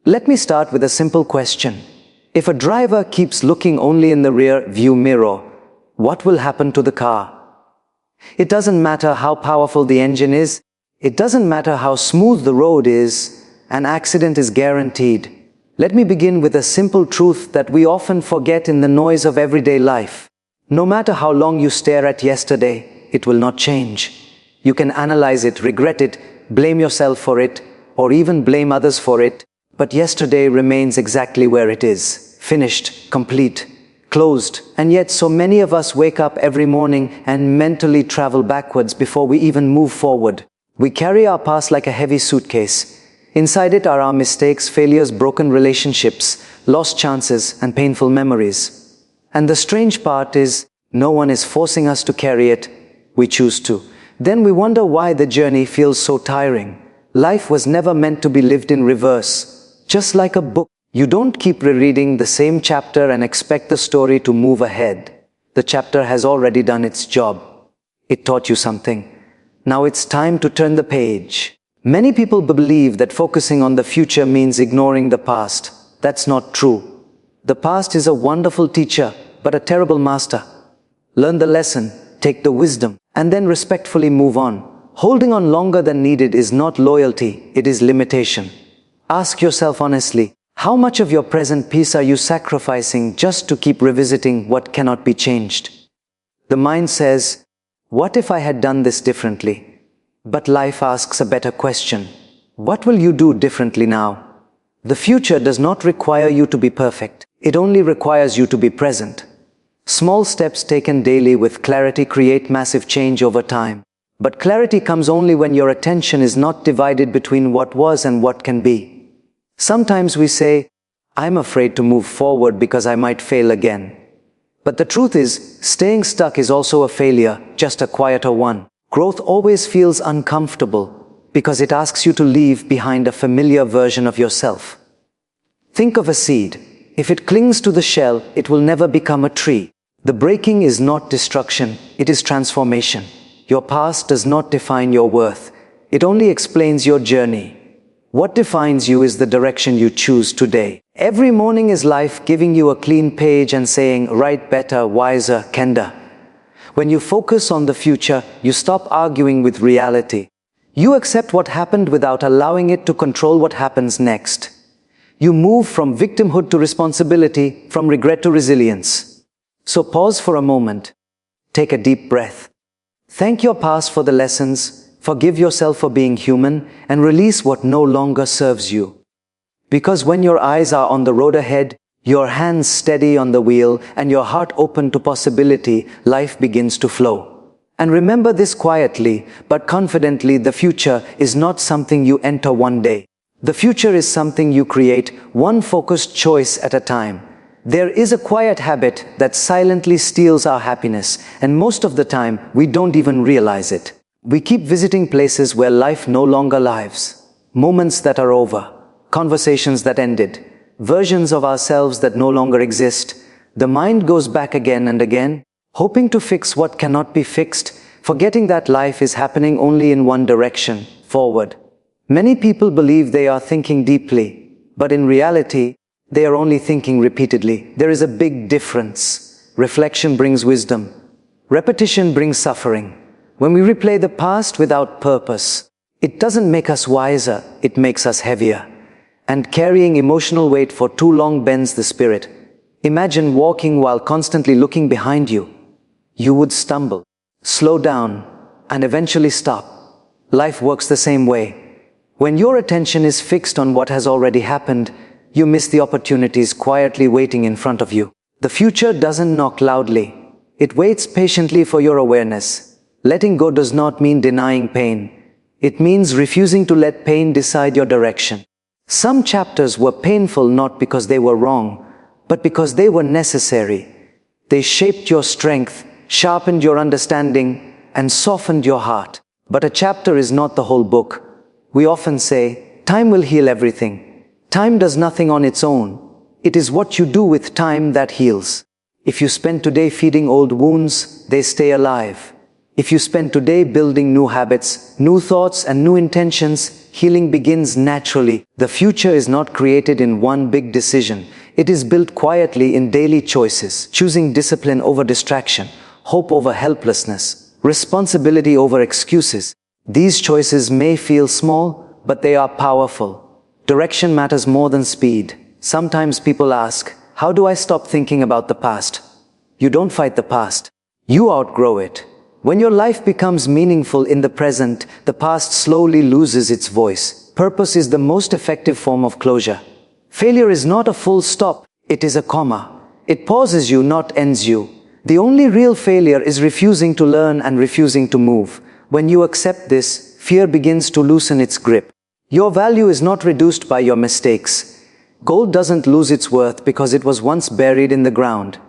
Let me start with a simple question. If a driver keeps looking only in the rear view mirror, what will happen to the car? It doesn't matter how powerful the engine is, it doesn't matter how smooth the road is, an accident is guaranteed. Let me begin with a simple truth that we often forget in the noise of everyday life. No matter how long you stare at yesterday, it will not change. You can analyze it, regret it, blame yourself for it, or even blame others for it, but yesterday remains exactly where it is, finished, complete, closed, and yet so many of us wake up every morning and mentally travel backwards before we even move forward. We carry our past like a heavy suitcase. Inside it are our mistakes, failures, broken relationships, lost chances, and painful memories. And the strange part is, no one is forcing us to carry it, we choose to. Then we wonder why the journey feels so tiring. Life was never meant to be lived in reverse. Just like a book, you don't keep rereading the same chapter and expect the story to move ahead. The chapter has already done its job. It taught you something. Now it's time to turn the page. Many people believe that focusing on the future means ignoring the past. That's not true. The past is a wonderful teacher, but a terrible master. Learn the lesson, take the wisdom, and then respectfully move on. Holding on longer than needed is not loyalty, it is limitation. Ask yourself honestly, how much of your present peace are you sacrificing just to keep revisiting what cannot be changed? The mind says, what if I had done this differently? But life asks a better question. What will you do differently now? The future does not require you to be perfect. It only requires you to be present. Small steps taken daily with clarity create massive change over time. But clarity comes only when your attention is not divided between what was and what can be. Sometimes we say, I'm afraid to move forward because I might fail again. But the truth is, staying stuck is also a failure, just a quieter one. Growth always feels uncomfortable because it asks you to leave behind a familiar version of yourself. Think of a seed. If it clings to the shell, it will never become a tree. The breaking is not destruction, it is transformation. Your past does not define your worth. It only explains your journey. What defines you is the direction you choose today. Every morning is life giving you a clean page and saying, write better, wiser, kinder. When you focus on the future, you stop arguing with reality. You accept what happened without allowing it to control what happens next. You move from victimhood to responsibility, from regret to resilience. So pause for a moment. Take a deep breath. Thank your past for the lessons. Forgive yourself for being human and release what no longer serves you. Because when your eyes are on the road ahead, your hands steady on the wheel, and your heart open to possibility, life begins to flow. And remember this quietly, but confidently, the future is not something you enter one day. The future is something you create, one focused choice at a time. There is a quiet habit that silently steals our happiness, and most of the time, we don't even realize it. We keep visiting places where life no longer lives. Moments that are over. Conversations that ended. Versions of ourselves that no longer exist. The mind goes back again and again, hoping to fix what cannot be fixed, forgetting that life is happening only in one direction, forward. Many people believe they are thinking deeply, but in reality, they are only thinking repeatedly. There is a big difference. Reflection brings wisdom. Repetition brings suffering. When we replay the past without purpose, it doesn't make us wiser, it makes us heavier. And carrying emotional weight for too long bends the spirit. Imagine walking while constantly looking behind you. You would stumble, slow down, and eventually stop. Life works the same way. When your attention is fixed on what has already happened, you miss the opportunities quietly waiting in front of you. The future doesn't knock loudly. It waits patiently for your awareness. Letting go does not mean denying pain. It means refusing to let pain decide your direction. Some chapters were painful not because they were wrong, but because they were necessary. They shaped your strength, sharpened your understanding, and softened your heart. But a chapter is not the whole book. We often say, time will heal everything. Time does nothing on its own. It is what you do with time that heals. If you spend today feeding old wounds, they stay alive. If you spend today building new habits, new thoughts, and new intentions, healing begins naturally. The future is not created in one big decision. It is built quietly in daily choices, choosing discipline over distraction, hope over helplessness, responsibility over excuses. These choices may feel small, but they are powerful. Direction matters more than speed. Sometimes people ask, how do I stop thinking about the past? You don't fight the past. You outgrow it. When your life becomes meaningful in the present, the past slowly loses its voice. Purpose is the most effective form of closure. Failure is not a full stop, it is a comma. It pauses you, not ends you. The only real failure is refusing to learn and refusing to move. When you accept this, fear begins to loosen its grip. Your value is not reduced by your mistakes. Gold doesn't lose its worth because it was once buried in the ground.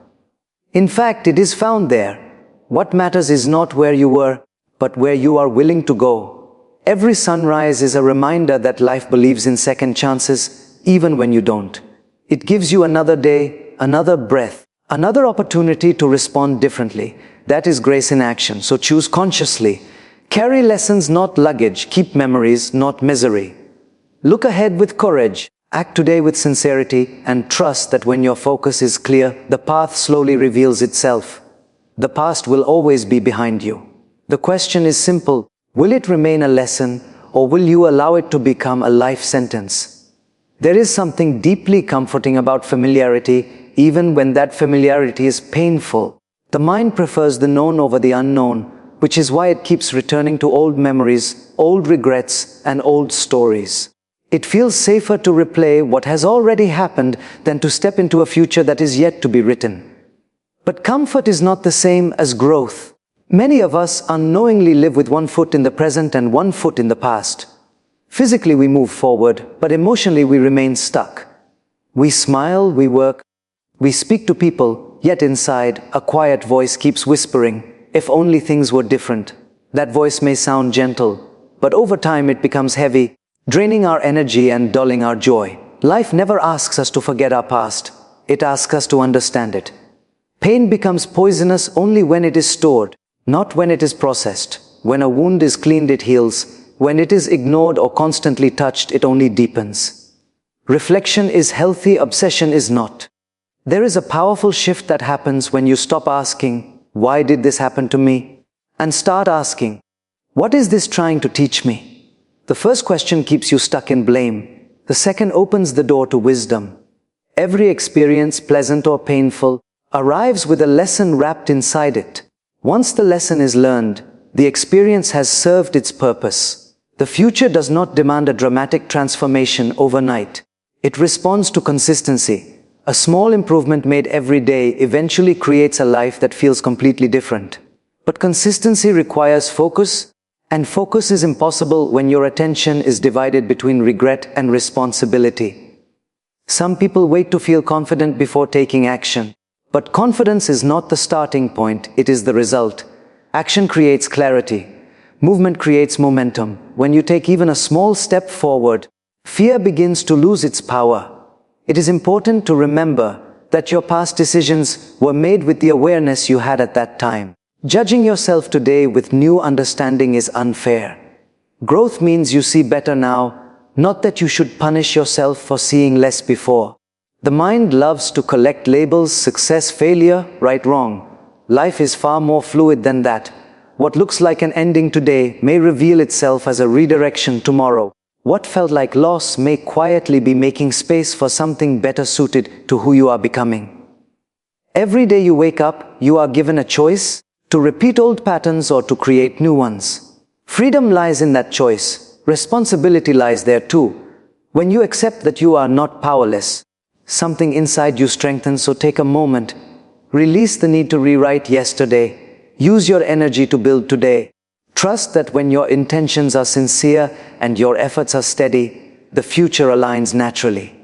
In fact, it is found there. What matters is not where you were, but where you are willing to go. Every sunrise is a reminder that life believes in second chances, even when you don't. It gives you another day, another breath, another opportunity to respond differently. That is grace in action, so choose consciously. Carry lessons, not luggage. Keep memories, not misery. Look ahead with courage. Act today with sincerity, and trust that when your focus is clear, the path slowly reveals itself. The past will always be behind you. The question is simple: will it remain a lesson, or will you allow it to become a life sentence? There is something deeply comforting about familiarity, even when that familiarity is painful. The mind prefers the known over the unknown, which is why it keeps returning to old memories, old regrets, and old stories. It feels safer to replay what has already happened than to step into a future that is yet to be written. But comfort is not the same as growth. Many of us unknowingly live with one foot in the present and one foot in the past. Physically we move forward, but emotionally we remain stuck. We smile, we work, we speak to people, yet inside, a quiet voice keeps whispering, if only things were different. That voice may sound gentle, but over time it becomes heavy, draining our energy and dulling our joy. Life never asks us to forget our past. It asks us to understand it. Pain becomes poisonous only when it is stored, not when it is processed. When a wound is cleaned, it heals. When it is ignored or constantly touched, it only deepens. Reflection is healthy, obsession is not. There is a powerful shift that happens when you stop asking, why did this happen to me? And start asking, what is this trying to teach me? The first question keeps you stuck in blame. The second opens the door to wisdom. Every experience, pleasant or painful, arrives with a lesson wrapped inside it. Once the lesson is learned, the experience has served its purpose. The future does not demand a dramatic transformation overnight. It responds to consistency. A small improvement made every day eventually creates a life that feels completely different. But consistency requires focus, and focus is impossible when your attention is divided between regret and responsibility. Some people wait to feel confident before taking action. But confidence is not the starting point, it is the result. Action creates clarity. Movement creates momentum. When you take even a small step forward, fear begins to lose its power. It is important to remember that your past decisions were made with the awareness you had at that time. Judging yourself today with new understanding is unfair. Growth means you see better now, not that you should punish yourself for seeing less before. The mind loves to collect labels: success, failure, right, wrong. Life is far more fluid than that. What looks like an ending today may reveal itself as a redirection tomorrow. What felt like loss may quietly be making space for something better suited to who you are becoming. Every day you wake up, you are given a choice to repeat old patterns or to create new ones. Freedom lies in that choice. Responsibility lies there too. When you accept that you are not powerless, something inside you strengthens. So take a moment. Release the need to rewrite yesterday. Use your energy to build today. Trust that when your intentions are sincere and your efforts are steady, the future aligns naturally.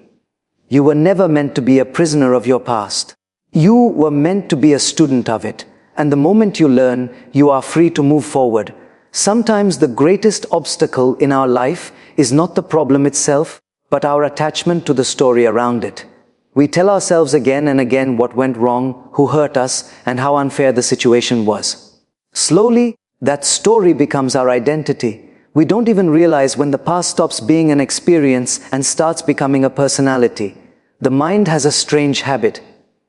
You were never meant to be a prisoner of your past. You were meant to be a student of it. And the moment you learn, you are free to move forward. Sometimes the greatest obstacle in our life is not the problem itself, but our attachment to the story around it. We tell ourselves again and again what went wrong, who hurt us, and how unfair the situation was. Slowly, that story becomes our identity. We don't even realize when the past stops being an experience and starts becoming a personality. The mind has a strange habit.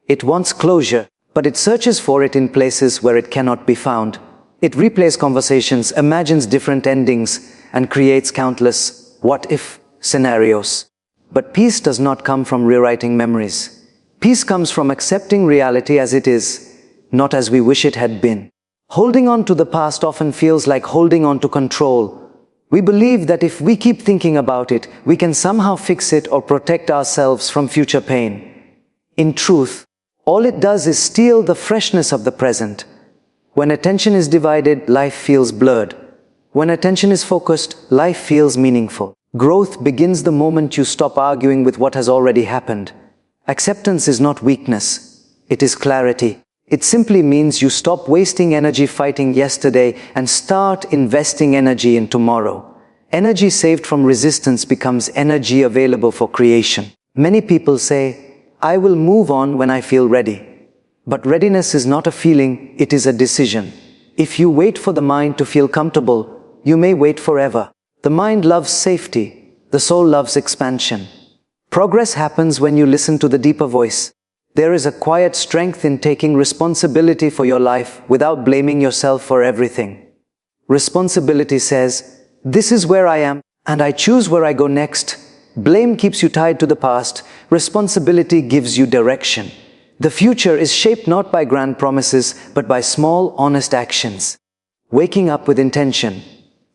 It wants closure, but it searches for it in places where it cannot be found. It replays conversations, imagines different endings, and creates countless what-if scenarios. But peace does not come from rewriting memories. Peace comes from accepting reality as it is, not as we wish it had been. Holding on to the past often feels like holding on to control. We believe that if we keep thinking about it, we can somehow fix it or protect ourselves from future pain. In truth, all it does is steal the freshness of the present. When attention is divided, life feels blurred. When attention is focused, life feels meaningful. Growth begins the moment you stop arguing with what has already happened. Acceptance is not weakness, it is clarity. It simply means you stop wasting energy fighting yesterday and start investing energy in tomorrow. Energy saved from resistance becomes energy available for creation. Many people say, I will move on when I feel ready. But readiness is not a feeling, it is a decision. If you wait for the mind to feel comfortable, you may wait forever. The mind loves safety, the soul loves expansion. Progress happens when you listen to the deeper voice. There is a quiet strength in taking responsibility for your life without blaming yourself for everything. Responsibility says, this is where I am, and I choose where I go next. Blame keeps you tied to the past. Responsibility gives you direction. The future is shaped not by grand promises, but by small, honest actions. Waking up with intention,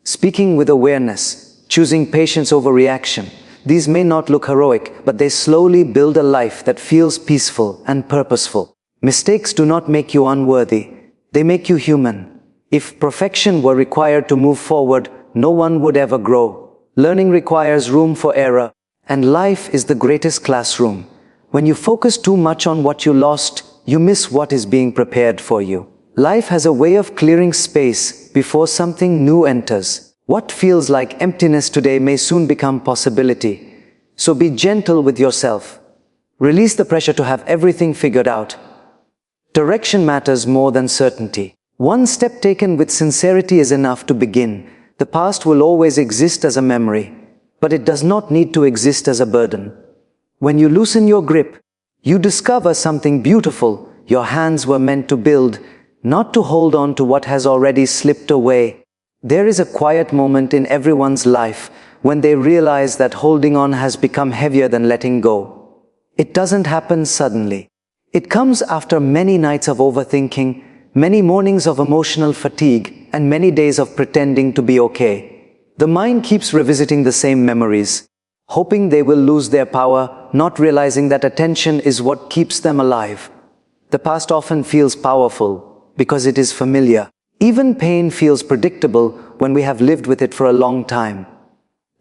speaking with awareness, choosing patience over reaction. These may not look heroic, but they slowly build a life that feels peaceful and purposeful. Mistakes do not make you unworthy. They make you human. If perfection were required to move forward, no one would ever grow. Learning requires room for error, and life is the greatest classroom. When you focus too much on what you lost, you miss what is being prepared for you. Life has a way of clearing space before something new enters. What feels like emptiness today may soon become possibility. So be gentle with yourself. Release the pressure to have everything figured out. Direction matters more than certainty. One step taken with sincerity is enough to begin. The past will always exist as a memory, but it does not need to exist as a burden. When you loosen your grip, you discover something beautiful. Your hands were meant to build, not to hold on to what has already slipped away. There is a quiet moment in everyone's life when they realize that holding on has become heavier than letting go. It doesn't happen suddenly. It comes after many nights of overthinking, many mornings of emotional fatigue, and many days of pretending to be okay. The mind keeps revisiting the same memories, hoping they will lose their power, not realizing that attention is what keeps them alive. The past often feels powerful because it is familiar. Even pain feels predictable when we have lived with it for a long time.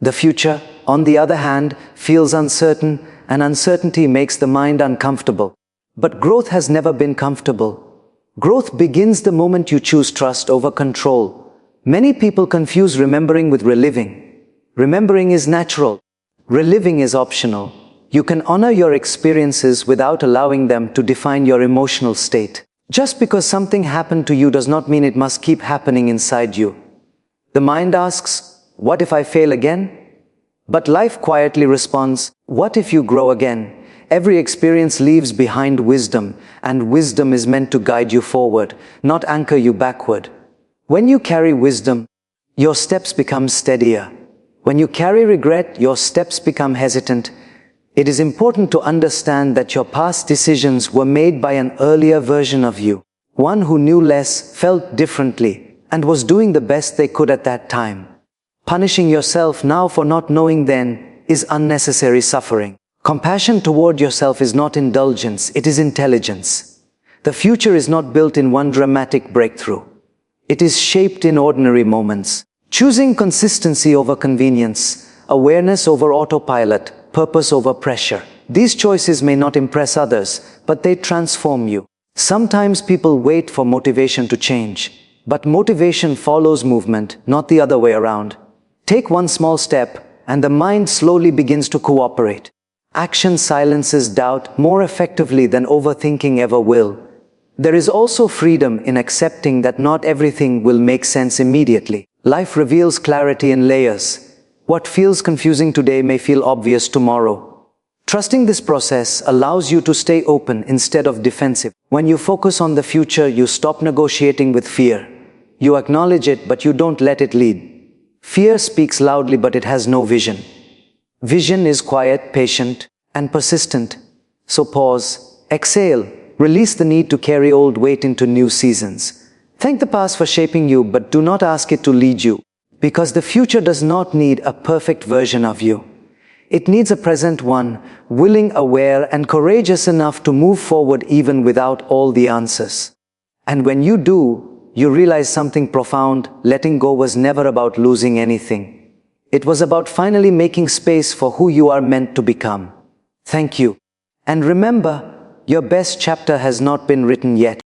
The future, on the other hand, feels uncertain, and uncertainty makes the mind uncomfortable. But growth has never been comfortable. Growth begins the moment you choose trust over control. Many people confuse remembering with reliving. Remembering is natural. Reliving is optional. You can honor your experiences without allowing them to define your emotional state. Just because something happened to you does not mean it must keep happening inside you. The mind asks, what if I fail again? But life quietly responds, what if you grow again? Every experience leaves behind wisdom, and wisdom is meant to guide you forward, not anchor you backward. When you carry wisdom, your steps become steadier. When you carry regret, your steps become hesitant. It is important to understand that your past decisions were made by an earlier version of you, one who knew less, felt differently, and was doing the best they could at that time. Punishing yourself now for not knowing then is unnecessary suffering. Compassion toward yourself is not indulgence, it is intelligence. The future is not built in one dramatic breakthrough. It is shaped in ordinary moments. Choosing consistency over convenience, awareness over autopilot, purpose over pressure. These choices may not impress others, but they transform you. Sometimes people wait for motivation to change, but motivation follows movement, not the other way around. Take one small step, and the mind slowly begins to cooperate. Action silences doubt more effectively than overthinking ever will. There is also freedom in accepting that not everything will make sense immediately. Life reveals clarity in layers. What feels confusing today may feel obvious tomorrow. Trusting this process allows you to stay open instead of defensive. When you focus on the future, you stop negotiating with fear. You acknowledge it, but you don't let it lead. Fear speaks loudly, but it has no vision. Vision is quiet, patient, and persistent. So pause, exhale, release the need to carry old weight into new seasons. Thank the past for shaping you, but do not ask it to lead you. Because the future does not need a perfect version of you. It needs a present one, willing, aware, and courageous enough to move forward even without all the answers. And when you do, you realize something profound. Letting go was never about losing anything. It was about finally making space for who you are meant to become. Thank you. And remember, your best chapter has not been written yet.